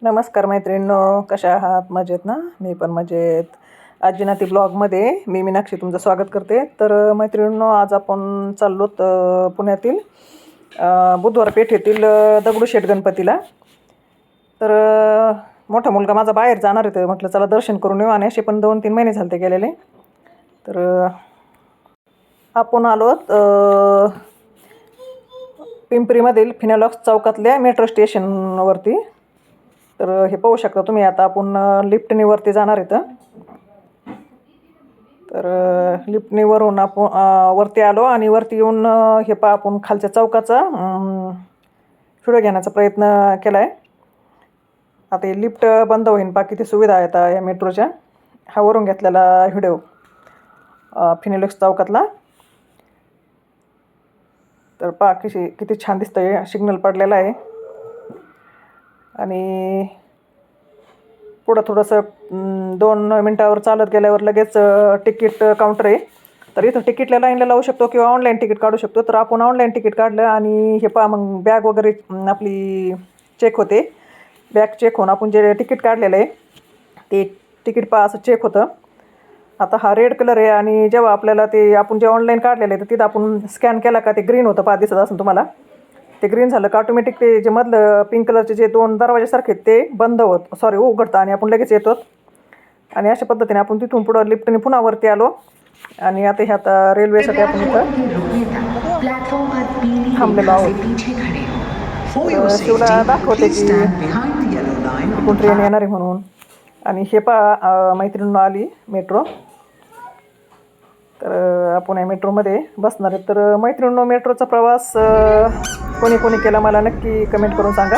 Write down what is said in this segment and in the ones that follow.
नमस्कार मैत्रिणींनो, कशा आहात? मजेत ना? मी पण मजेत. आजी नाती ब्लॉगमध्ये मी मीनाक्षी तुमचं स्वागत करते. तर मैत्रिणींनो, आज आपण चाललोत पुण्यातील बुधवार पेठेतील दगडूशेठ गणपतीला. तर मोठा मुलगा माझा बाहेर जाणार आहे, म्हटलं चला दर्शन करून येऊ. आणि असे पण 2-3 महिने झाले ते गेलेले. तर आपण आलोत पिंपरीमधील फिनॉलॉक्स चौकातल्या मेट्रो स्टेशनवरती. तर हे पाहू शकता तुम्ही. आता आपण लिफ्टनी वरती जाणार आहेत. तर लिफ्टनी वरून आपण वरती आलो आणि वरती येऊन हे पहा, आपण खालच्या चौकाचा व्हिडिओ घेण्याचा प्रयत्न केला आहे. आता हे लिफ्ट बंद होईन, बाकी किती सुविधा आहेत या मेट्रोच्या. हा वरून घेतलेला व्हिडिओ फिनॉलॉक्स चौकातला. तर पहा किती छान दिसतंय. सिग्नल पडलेला आहे आणि पुढं थोडंसं 2 मिनटावर चालत गेल्यावर लगेच तिकीट काउंटर आहे. तर इथं तिकीटला लाईनला लावू शकतो किंवा ऑनलाईन तिकीट काढू शकतो. तर आपण ऑनलाईन तिकीट काढलं आणि हे पहा, मग बॅग वगैरे आपली चेक होते. बॅग चेक होऊन आपण जे तिकीट काढलेलं आहे ते तिकीट पहा असं चेक होतं. आता हा रेड कलर आहे आणि जेव्हा आपल्याला ते आपण जे ऑनलाईन काढलेलं आहे तर तिथं आपण स्कॅन केला का ते ग्रीन होतं, पहा दिसत असेल तुम्हाला. ते ग्रीन झालं का ऑटोमॅटिक ते जे मधलं पिंक कलरचे जे 2 दरवाजेसारखे ते बंद उघडतं आणि आपण लगेच येतो. आणि अशा पद्धतीने आपण तिथून पुढं लिफ्टने पुन्हा वरती आलो. आणि आता ह्यात रेल्वेसाठी आपण इथं थांबलेलो आहोत. शिवला दाखवते की इकडून ट्रेन येणार आहे म्हणून. आणि हे पहा मैत्रिणींनो, आली मेट्रो. तर आपण या मेट्रोमध्ये बसणार आहे. तर मैत्रिणींनो, मेट्रोचा प्रवास कोणी कोणी केला मला नक्की कमेंट करून सांगा.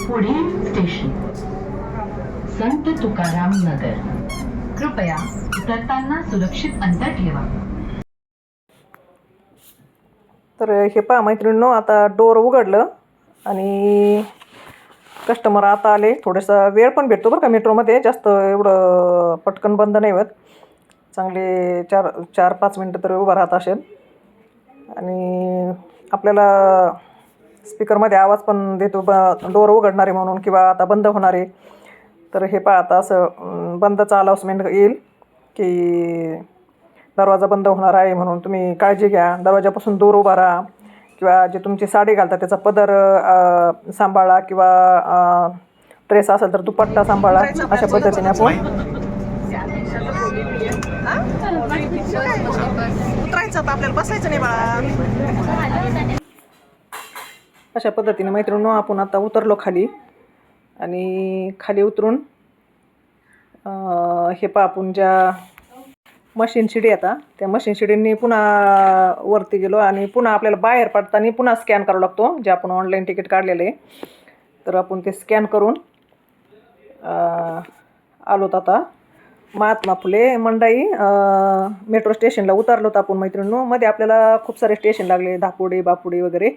पुढील स्टेशन संत तुकाराम नगर. कृपया उतरताना सुरक्षित अंतर ठेवा. तर हे पहा मैत्रिणींनो, आता डोर उघडलं आणि कस्टमर आता आले. थोडासा वेळ पण भेटतो बरं का मेट्रोमध्ये, जास्त एवढं पटकन बंद नाही होत. चांगले 4-5 मिनटं तरी उभा राहत असेल. आणि आपल्याला स्पीकरमध्ये आवाज पण देतो डोर उघडणार आहे म्हणून किंवा आता बंद होणार आहे. तर हे पहा, आता असं बंदचा अनाउन्समेंट येईल की दरवाजा बंद होणार आहे म्हणून तुम्ही काळजी घ्या. दरवाजापासून दूर उभा राहा किंवा जे तुमची साडी घालतात त्याचा पदर सांभाळा किंवा ड्रेस असेल तर दुपट्टा सांभाळा. अशा पद्धतीने आपण उतरायचं, आपल्याला बसायचं नाही बाळा. अशा पद्धतीने मैत्रिणींनो, आपण आता उतरलो खाली. आणि खाली उतरून हे पहा, आपण ज्या मशीन शिडी आता त्या मशीन शिडींनी पुन्हा वरती गेलो आणि पुन्हा आपल्याला बाहेर पडताना पुन्हा स्कॅन करावा लागतो जे आपण ऑनलाईन तिकीट काढलेलं आहे. तर आपण ते स्कॅन करून आलोत आता महात्मा फुले मंडई मेट्रो स्टेशनला उतरलोत आपण मैत्रिणींनो. मध्ये आपल्याला खूप सारे स्टेशन लागले, धापुडे बापुडे वगैरे.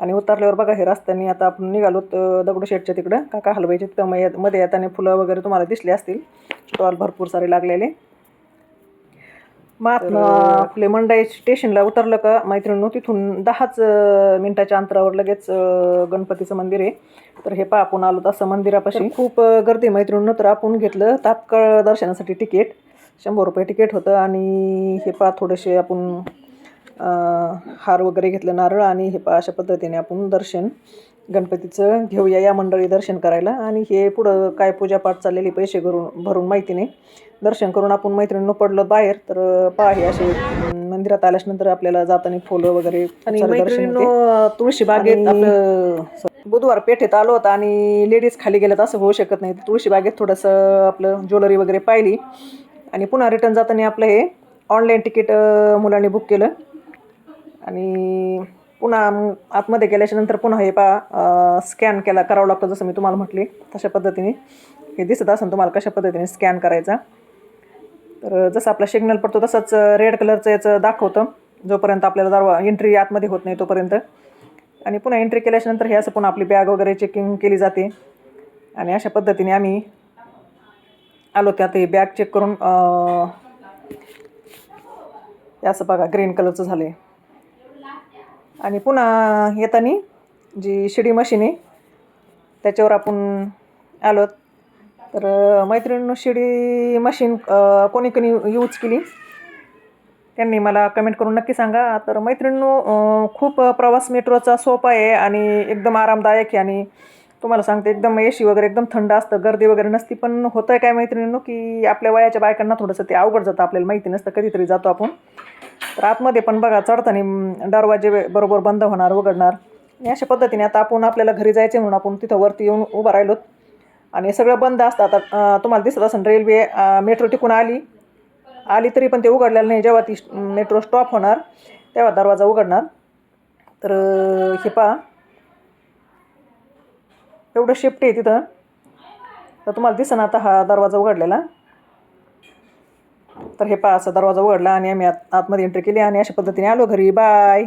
आणि उतरल्यावर बघा हे रस्त्याने आता आपण निघालोत दगडूशेठच्या तिकडं काका हलवायचे. तिथं मध्ये येताना फुलं वगैरे तुम्हाला दिसले असतील, स्टॉल भरपूर सारे लागलेले. महात्मा फुले मंडई स्टेशनला उतरलं का मैत्रिणींनो, तिथून 10च मिनिटाच्या अंतरावर लगेच गणपतीचं मंदिर आहे. तर हे पहा, आपण आलो तसं मंदिरापाशी खूप गर्दी मैत्रिणींनो. तर आपण घेतलं तात्काळ दर्शनासाठी तिकीट. 100 रुपये तिकीट होतं. आणि हे पहा, थोडेसे आपण हार वगैरे घेतलं, नारळ. आणि हे पहा, अशा पद्धतीने आपण दर्शन गणपतीचं घेऊया या मंडळी दर्शन करायला. आणि हे पुढं काय पूजापाठ चाललेली पैसे भरून माहिती नाही. दर्शन करून आपण मैत्रिणींनो पडलो बाहेर. तर पहा, हे असे मंदिरात आल्याच्यानंतर आपल्याला जाताना फुलं वगैरे. आणि मैत्रिणींनो, तुळशी बागेत आपलं बुधवार पेठेत आलो होतं आणि लेडीज खाली गेल्यात असं होऊ शकत नाही. तुळशी बागेत थोडंसं आपलं ज्वेलरी वगैरे पाहिली. आणि पुन्हा रिटर्न जाताना आपलं हे ऑनलाईन तिकीट मुलांनी बुक केलं. आणि पुन्हा आतमध्ये गेल्याच्यानंतर पुन्हा हे पहा स्कॅन करावं लागतं, जसं मी तुम्हाला म्हटले तशा पद्धतीने. हे दिसत असेल तुम्हाला कशा पद्धतीने स्कॅन करायचा. तर जसं आपला सिग्नल पडतो तसंच रेड कलरचं याचं दाखवतं जोपर्यंत आपल्याला एंट्री आतमध्ये होत नाही तोपर्यंत. आणि पुन्हा एंट्री केल्याच्यानंतर हे असं पुन्हा आपली बॅग वगैरे चेकिंग केली जाते. आणि अशा पद्धतीने आम्ही आलो. त्यात हे बॅग चेक करून असं बघा ग्रीन कलरचं झालं. आणि पुन्हा येताना जी शिडी मशीन आहे त्याच्यावर आपण आलो. तर मैत्रिणींनो, शिडी मशीन कोणी कोणी यूज केली त्यांनी मला कमेंट करून नक्की सांगा. तर मैत्रिणींनो, खूप प्रवास मेट्रोचा सोपा आहे आणि एकदम आरामदायक आहे. आणि तुम्हाला सांगते एकदम AC वगैरे एकदम थंड असतं, गर्दी वगैरे नसती. पण होतं आहे काय मैत्रिणींनो, की आपल्या वयाच्या बायकांना थोडंसं ते अवघड जातं, आपल्याला माहिती नसतं, कधीतरी जातो आपण. तर आतमध्ये पण बघा चढताना दरवाजे बरोबर बंद होणार उघडणार आणि अशा पद्धतीने आता आपण आपल्याला घरी जायचे म्हणून आपण तिथं वरती येऊन उभं राहिलोत आणि सगळं बंद असतं. आता तुम्हाला दिसत असेल रेल्वे मेट्रो टिकून आली तरी पण ते उघडलेलं नाही. जेव्हा ती मेट्रो स्टॉप होणार तेव्हा दरवाजा उघडणार. तर हे पहा एवढं शेफ्टी आहे तिथं. तर तुम्हाला दिसेना आता हा दरवाजा उघडलेला. तर हे पहा असा दरवाजा उघडला आणि आम्ही आतमध्ये एंट्री केली आणि अशा पद्धतीने आलो घरी. बाय.